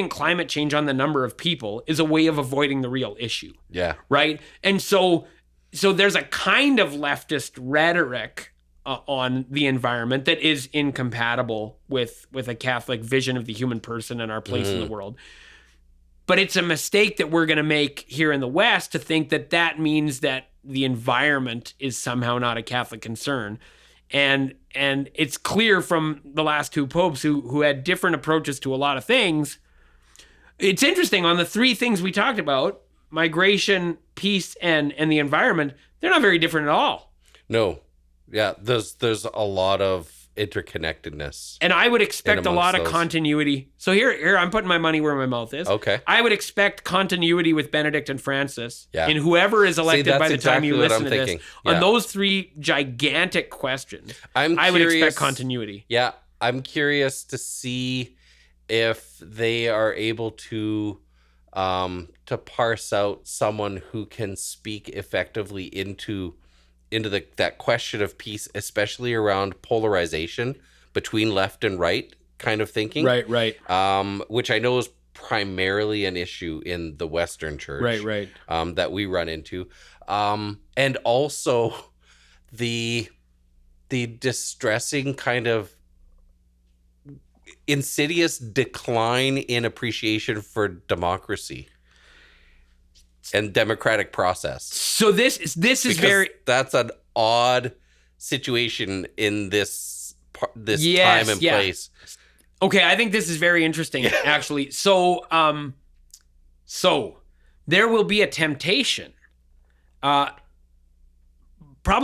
climate change on the number of people is a way of avoiding the real issue. Yeah. Right? And so there's a kind of leftist rhetoric on the environment that is incompatible with a Catholic vision of the human person and our place in the world. But it's a mistake that we're going to make here in the West to think that means that the environment is somehow not a Catholic concern. And it's clear from the last two popes who had different approaches to a lot of things. It's interesting, on the three things we talked about, migration, peace, and the environment, they're not very different at all. No. Yeah, there's a lot of interconnectedness. And I would expect a lot of continuity. So here I'm putting my money where my mouth is. Okay. I would expect continuity with Benedict and Francis in whoever is elected by the time you listen to this. On those three gigantic questions, I would expect continuity. Yeah, I'm curious to see if they are able to parse out someone who can speak effectively into that question of peace, especially around polarization between left and right kind of thinking. Right. Which I know is primarily an issue in the Western Church. Right. That we run into. And also the distressing kind of insidious decline in appreciation for democracy and democratic process. So this is because that's an odd situation in this time and place. Okay, I think this is very interesting, actually. So there will be a temptation, probably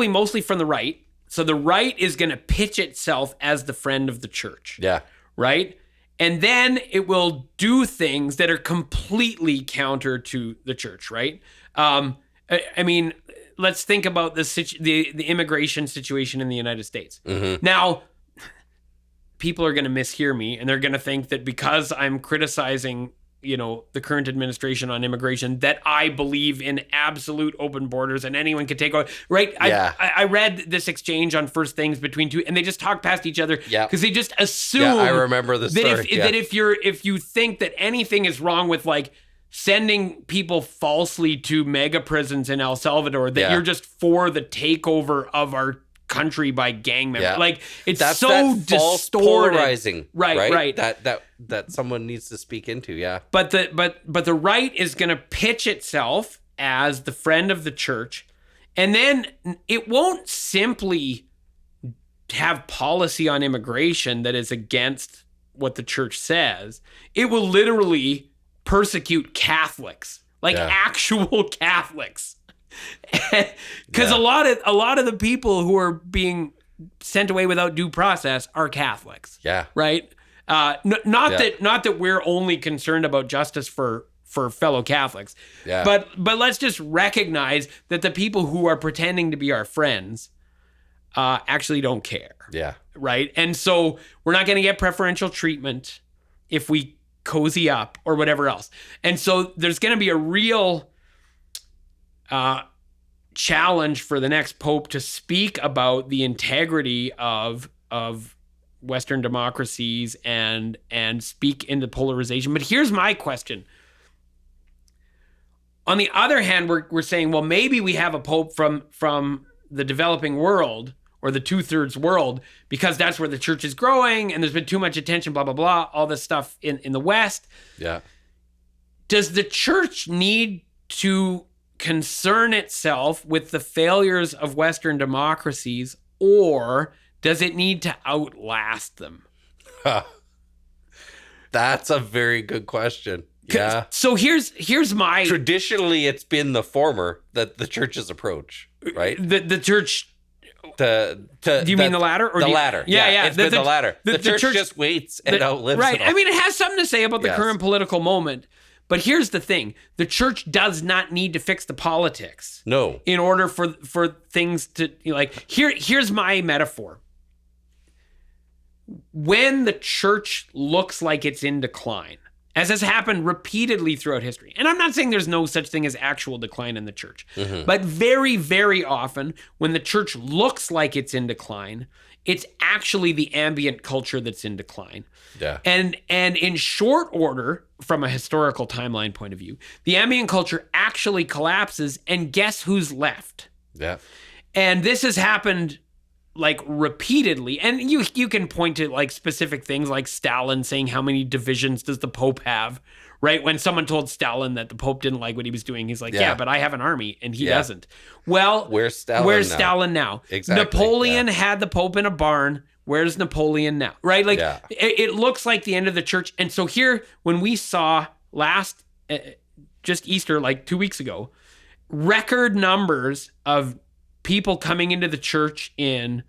mostly from the right. So the right is going to pitch itself as the friend of the church. Yeah. Right? And then it will do things that are completely counter to the church, right? I mean, let's think about the immigration situation in the United States. Mm-hmm. Now, people are going to mishear me, and they're going to think that because I'm criticizing, the current administration on immigration, that I believe in absolute open borders and anyone can take over, right? Yeah. I read this exchange on First Things between two, and they just talk past each other because they just assume. Yeah, I remember the story. That if you think that anything is wrong with like sending people falsely to mega prisons in El Salvador, that you're just for the takeover of our country by gang members. Yeah. Like it's That's so that false distorted. Polarizing, Right. That someone needs to speak into. Yeah. But the right is going to pitch itself as the friend of the church, and then it won't simply have policy on immigration that is against what the church says. It will literally persecute Catholics, like actual Catholics. Because a lot of the people who are being sent away without due process are Catholics. Yeah. Right. Not that we're only concerned about justice for fellow Catholics. Yeah. But let's just recognize that the people who are pretending to be our friends actually don't care. Yeah. Right. And so we're not going to get preferential treatment if we cozy up or whatever else. And so there's going to be a real challenge for the next pope to speak about the integrity of Western democracies and speak into polarization. But here's my question. On the other hand, we're saying, well, maybe we have a pope from the developing world or the 2/3 world because that's where the church is growing and there's been too much attention, blah, blah, blah, all this stuff in the West. Yeah. Does the church need to concern itself with the failures of Western democracies, or does it need to outlast them? That's a very good question. Yeah. So here's my... Traditionally, it's been the former that the church's approach, right? The church... Do you mean the latter? Or the latter. Yeah. It's been the latter. The church just waits and outlives right. it all. I mean, it has something to say about the current political moment. But here's the thing. The church does not need to fix the politics. No. In order for things to, here's my metaphor. When the church looks like it's in decline, as has happened repeatedly throughout history, and I'm not saying there's no such thing as actual decline in the church, but very, very often when the church looks like it's in decline, it's actually the ambient culture that's in decline. Yeah. And in short order, from a historical timeline point of view, the ambient culture actually collapses, and guess who's left? Yeah. And this has happened like repeatedly. And you can point to like specific things like Stalin saying, how many divisions does the Pope have? Right? When someone told Stalin that the Pope didn't like what he was doing, he's like, yeah, but I have an army and he doesn't. Well, where's Stalin now? Exactly. Napoleon had the Pope in a barn. Where's Napoleon now? Right? Like it looks like the end of the church. And so here, when we saw just Easter, like 2 weeks ago, record numbers of people coming into the church in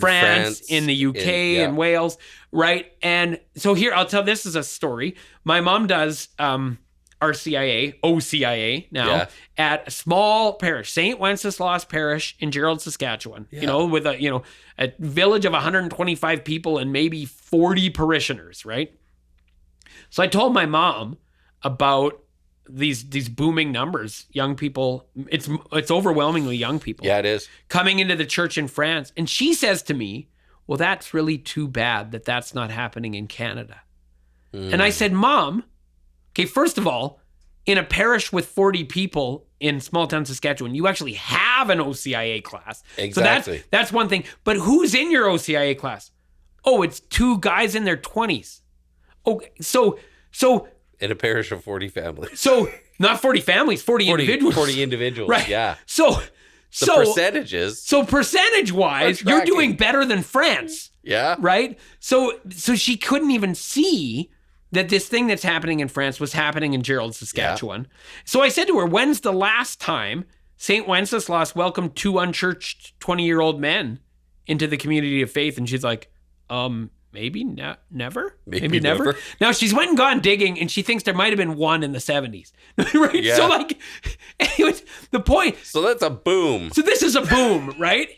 France, in the UK, in Wales, right? And so here, I'll tell, this is a story. My mom does OCIA now at a small parish, St. Wenceslas Parish in Gerald, Saskatchewan, with a village of 125 people and maybe 40 parishioners, right? So I told my mom about these booming numbers, young people. It's overwhelmingly young people. Yeah, it is. Coming into the church in France. And she says to me, well, that's really too bad that that's not happening in Canada. And I said, Mom, okay, first of all, in a parish with 40 people in small town Saskatchewan, you actually have an OCIA class. Exactly. So that's one thing. But who's in your OCIA class? Oh, it's two guys in their 20s. Okay, so in a parish of 40 families. So not 40 families, 40 individuals. 40 individuals, right? Yeah. So percentages. So percentage-wise, you're doing better than France. Yeah. Right? So she couldn't even see that this thing that's happening in France was happening in Gerald, Saskatchewan. Yeah. So I said to her, when's the last time St. Wenceslas welcomed 2 unchurched 20-year-old men into the community of faith? And she's like, maybe never. Maybe never. Now she's went and gone digging, and she thinks there might have been one in the 70s. Right? Yeah. So anyways, the point. So that's a boom. So this is a boom, right?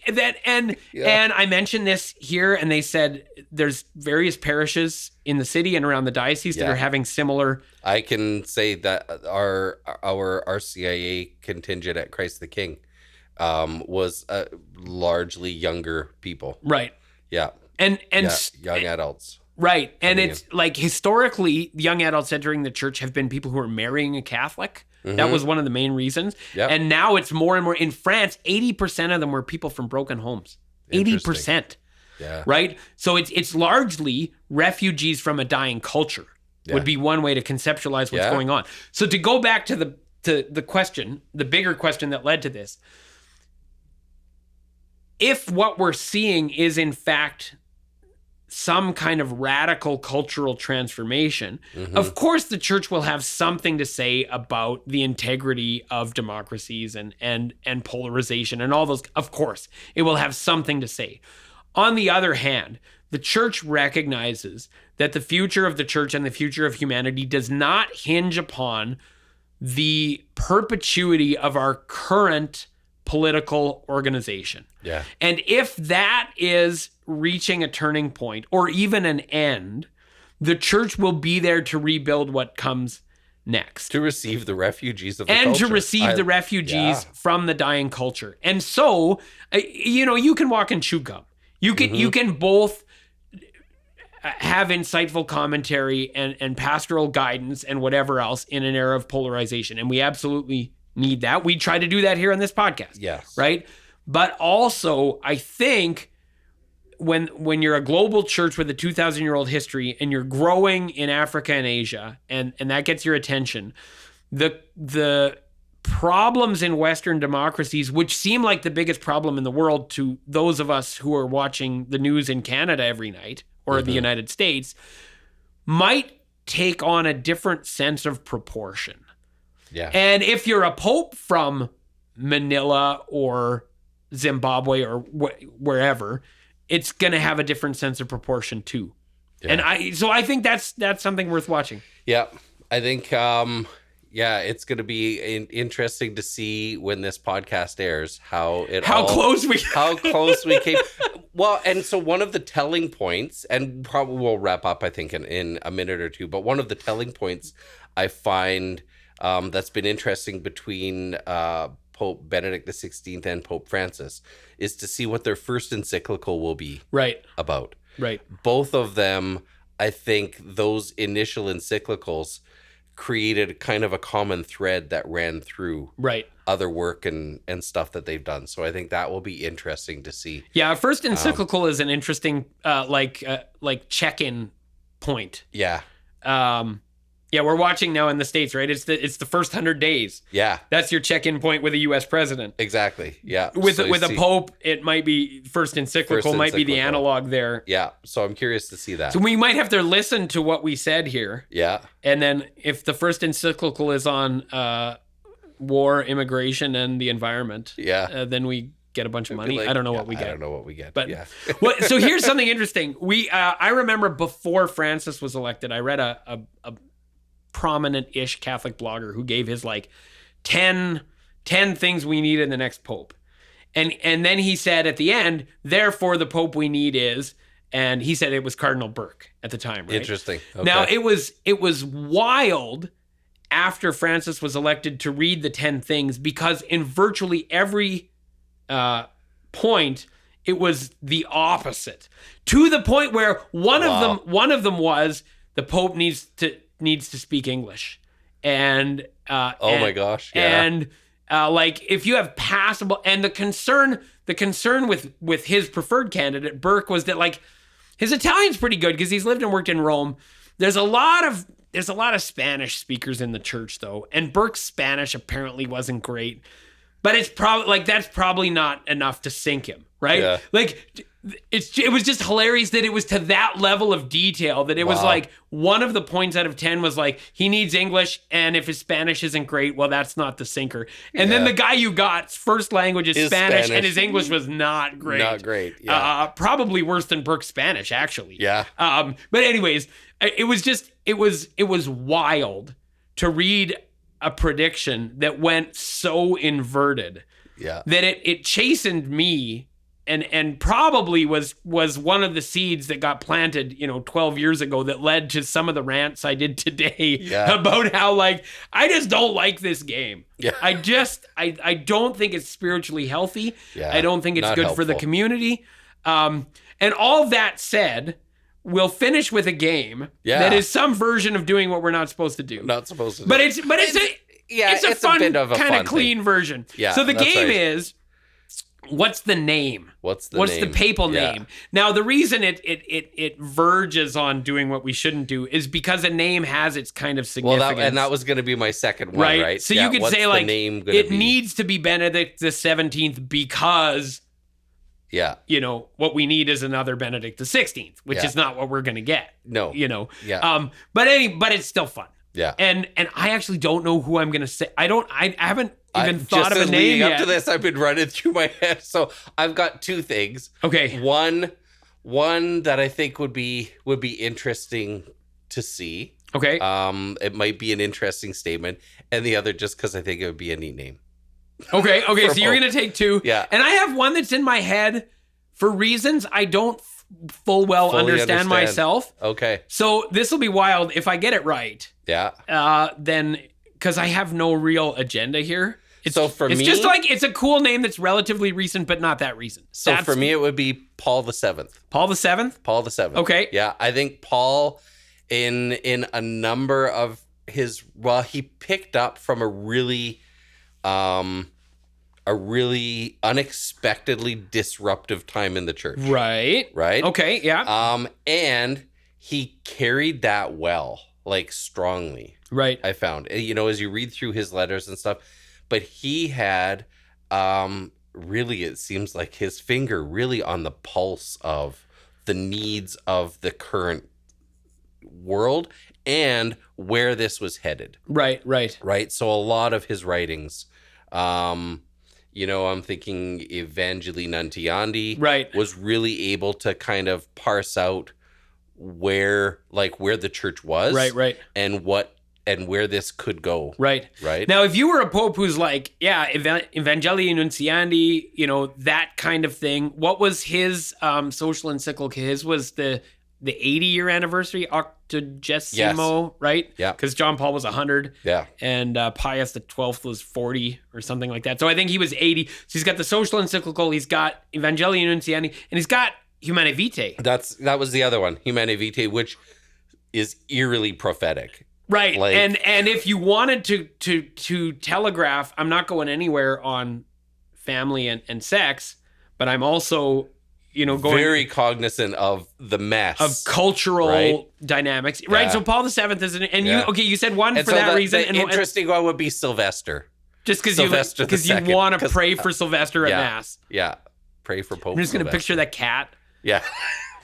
And I mentioned this here, and they said there's various parishes in the city and around the diocese that are having similar. I can say that our RCIA contingent at Christ the King was largely younger people. Right. Yeah. And young adults. Right. And it's like historically, young adults entering the church have been people who are marrying a Catholic. Mm-hmm. That was one of the main reasons. Yep. And now it's more and more. In France, 80% of them were people from broken homes. 80%. Yeah. Right? So it's largely refugees from a dying culture would be one way to conceptualize what's going on. So to go back to the question, the bigger question that led to this, if what we're seeing is in fact some kind of radical cultural transformation, of course the church will have something to say about the integrity of democracies and polarization and all those. Of course, it will have something to say. On the other hand, the church recognizes that the future of the church and the future of humanity does not hinge upon the perpetuity of our current political organization. Yeah. And if that is reaching a turning point or even an end, the church will be there to rebuild what comes next. To receive the refugees of the culture. And culture. to receive the refugees from the dying culture. And so, you can walk and chew gum. You can both have insightful commentary and pastoral guidance and whatever else in an era of polarization. And we absolutely need that. We try to do that here on this podcast. Yes. Right? But also, I think when you're a global church with a 2,000-year-old history and you're growing in Africa and Asia, and that gets your attention, the problems in Western democracies, which seem like the biggest problem in the world to those of us who are watching the news in Canada every night or the United States, might take on a different sense of proportion. Yeah. And if you're a pope from Manila or Zimbabwe or wherever, it's going to have a different sense of proportion too. Yeah. And I think that's something worth watching. Yeah. I think it's going to be interesting to see when this podcast airs how close we came. Well, and so one of the telling points, and probably we'll wrap up, I think, in a minute or two, but one of the telling points I find that's been interesting between Pope Benedict XVI and Pope Francis is to see what their first encyclical will be about. Right. Both of them, I think those initial encyclicals created kind of a common thread that ran through other work and stuff that they've done. So I think that will be interesting to see. Yeah, first encyclical is an interesting check-in point. Yeah. Yeah, we're watching now in the States, right? It's the first 100 days. Yeah. That's your check-in point with a U.S. president. Exactly. Yeah. With a pope, it might be first encyclical might be the analog there. Yeah. So I'm curious to see that. So we might have to listen to what we said here. Yeah. And then if the first encyclical is on war, immigration, and the environment, then we get a bunch of money. I don't know what we get. I don't know what we get. But so here's something interesting. I remember before Francis was elected, I read a prominent-ish Catholic blogger who gave his 10 things we need in the next pope. And then he said at the end, therefore the pope we need is, and he said it was Cardinal Burke at the time, right? Interesting. Okay. Now it was wild after Francis was elected to read the 10 things because in virtually every point it was the opposite. To the point where one of them was the pope needs to speak English. And my gosh. Yeah. And if you have passable, and the concern with his preferred candidate, Burke, was that his Italian's pretty good because he's lived and worked in Rome, There's a lot of Spanish speakers in the church though, and Burke's Spanish apparently wasn't great. But it's probably like that's probably not enough to sink him, right? Yeah. Like it was just hilarious that it was to that level of detail that it was like one of the points out of 10 was like he needs English, and if his Spanish isn't great, well, that's not the sinker. And then the guy you got's first language is Spanish, and his English was not great. Not great. Yeah. Probably worse than Burke's Spanish, actually. Yeah. But anyways, it was wild to read a prediction that went so inverted that it chastened me and probably was one of the seeds that got planted 12 years ago that led to some of the rants I did today about how like I just don't like this game. I don't think it's spiritually healthy. I don't think it's good for the community. And all that said, we'll finish with a game that is some version of doing what we're not supposed to do. Not supposed to do. But it's a fun, kind of clean version. Yeah, so the game is, what's the name? What's the papal name? Now, the reason it verges on doing what we shouldn't do is because a name has its kind of significance. Well, that was going to be my second one, right? So you could say like, it needs to be Benedict the 17th because... what we need is another Benedict the 16th, which is not what we're going to get. No. But it's still fun. Yeah. And I actually don't know who I'm going to say. I haven't even thought of a name yet. Up to this, I've been running through my head. So I've got two things. Okay. One that I think would be interesting to see. Okay. It might be an interesting statement, and the other just because I think it would be a neat name. Okay, so you're going to take two. Yeah. And I have one that's in my head for reasons I don't fully understand myself. Okay. So this will be wild if I get it right. Yeah. Then, because I have no real agenda here. It's just like, it's a cool name that's relatively recent, but not that recent. So for me, it would be Paul the Seventh. Paul the Seventh? Paul the Seventh. Okay. Yeah, I think Paul, in a number of his, he picked up from a really unexpectedly disruptive time in the church. Right. Okay, yeah. And he carried that well, like strongly. Right. I found, as you read through his letters and stuff, but he had really, it seems like his finger really on the pulse of the needs of the current world and where this was headed. Right. So a lot of his writings, I'm thinking Evangelii Nuntiandi was really able to kind of parse out where the church was, right, and where this could go, right. Now, if you were a pope who's like, Evangelii Nuntiandi, that kind of thing, what was his social encyclical? His was the 80-year anniversary, Octogesimo, right? Yeah. Because John Paul was 100. Yeah. And Pius XII was 40 or something like that. So I think he was 80. So he's got the social encyclical, he's got Evangelii Nuntiandi, and he's got Humanae Vitae. That was the other one, Humanae Vitae, which is eerily prophetic. Right. And if you wanted to telegraph, I'm not going anywhere on family and sex, but I'm also... going very cognizant of the mess of cultural dynamics, right? So Paul VII is, you said one for that reason. The interesting one would be Sylvester, just because you want to pray for Sylvester at Mass. Yeah, pray for Pope. I'm just going to picture that cat. Yeah,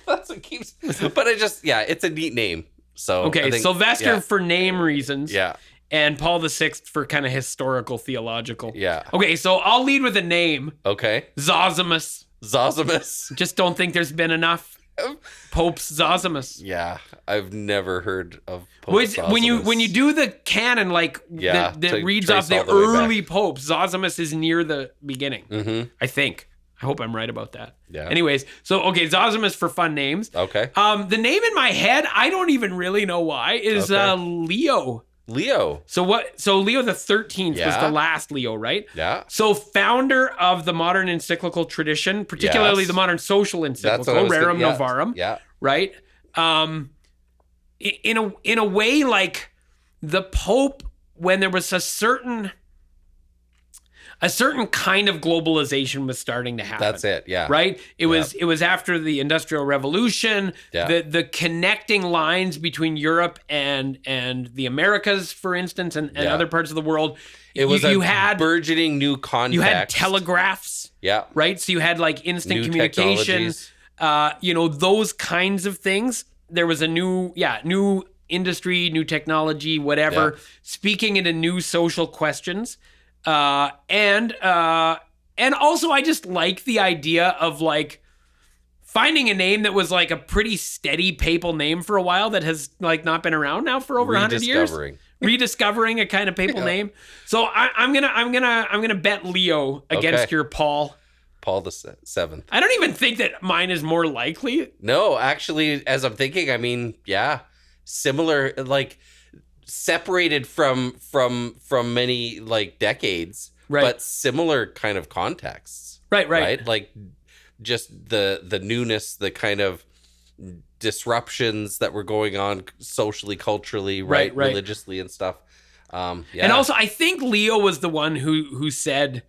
that's what keeps. But it's a neat name. So Sylvester for name reasons. Yeah. And Paul VI for kind of historical, theological. Yeah. Okay, so I'll lead with a name. Okay. Zosimus. Just don't think there's been enough Popes Zosimus. Yeah, I've never heard of Pope Zosimus. When you do the canon, that reads off the early popes, Zosimus is near the beginning. Mm-hmm. I think. I hope I'm right about that. Yeah. Anyways, Zosimus for fun names. Okay. The name in my head, I don't even really know why, is Leo. So Leo the 13th was the last Leo, right? Yeah. So founder of the modern encyclical tradition, particularly the modern social encyclical, Rerum Novarum. Yeah. Right. In a way, like the Pope, when there was a certain a certain kind of globalization was starting to happen. That's it. Yeah. Right? It was after the Industrial Revolution, the connecting lines between Europe and the Americas, for instance, and other parts of the world. It was you had burgeoning new context. You had telegraphs. Yeah. Right? So you had like instant new communication, those kinds of things. There was a new industry, new technology, whatever, speaking into new social questions. And also I just like the idea of like finding a name that was like a pretty steady papal name for a while that has like not been around now for over 100 years. Rediscovering a kind of papal name. So I'm gonna bet Leo against your Paul. Paul the Seventh. I don't even think that mine is more likely. No, actually, as I'm thinking, I mean, similar, like separated from many like decades, but similar kind of contexts. Right. Like just the newness, the kind of disruptions that were going on socially, culturally, right. Religiously and stuff. And also, I think Leo was the one who said,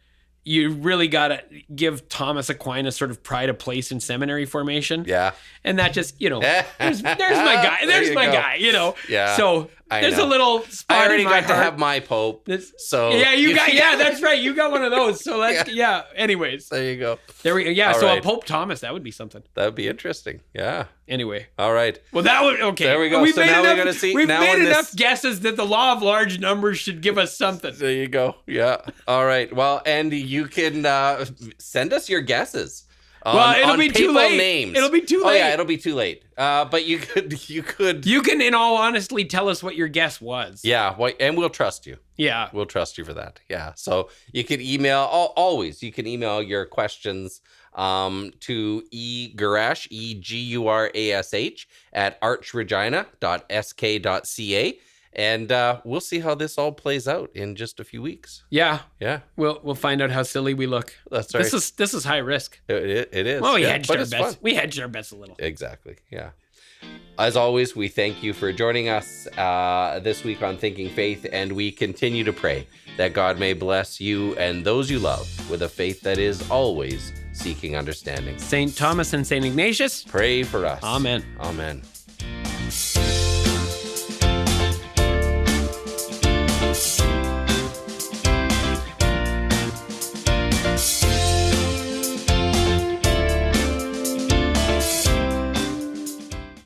you really got to give Thomas Aquinas sort of pride of place in seminary formation. Yeah. And that just, there's my guy. There's my guy, Yeah. So there's a little spot I already in my got to have my Pope. So that's right. You got one of those. So let's, anyways. There you go. There we go. Yeah. All so right. A Pope Thomas, that would be something. That would be interesting. Yeah. Anyway. All right. Well, that would, okay. There we go. So now we're going to see. We've made enough guesses that the law of large numbers should give us something. There you go. Yeah. All right. Well, Andy, you can send us your guesses. It'll be too late. Names. It'll be too late. Oh yeah, it'll be too late. But you could. You can, in all honesty, tell us what your guess was. Yeah, and we'll trust you. Yeah, we'll trust you for that. Yeah. So you can email always. You can email your questions to Gurash Gurash at archregina.sk.ca. And we'll see how this all plays out in just a few weeks. Yeah. Yeah. We'll find out how silly we look. That's right. This is high risk. It is. Well, we hedged our bets. Fun. We hedged our bets a little. Exactly. Yeah. As always, we thank you for joining us this week on Thinking Faith, and we continue to pray that God may bless you and those you love with a faith that is always seeking understanding. St. Thomas and St. Ignatius, pray for us. Amen. Amen.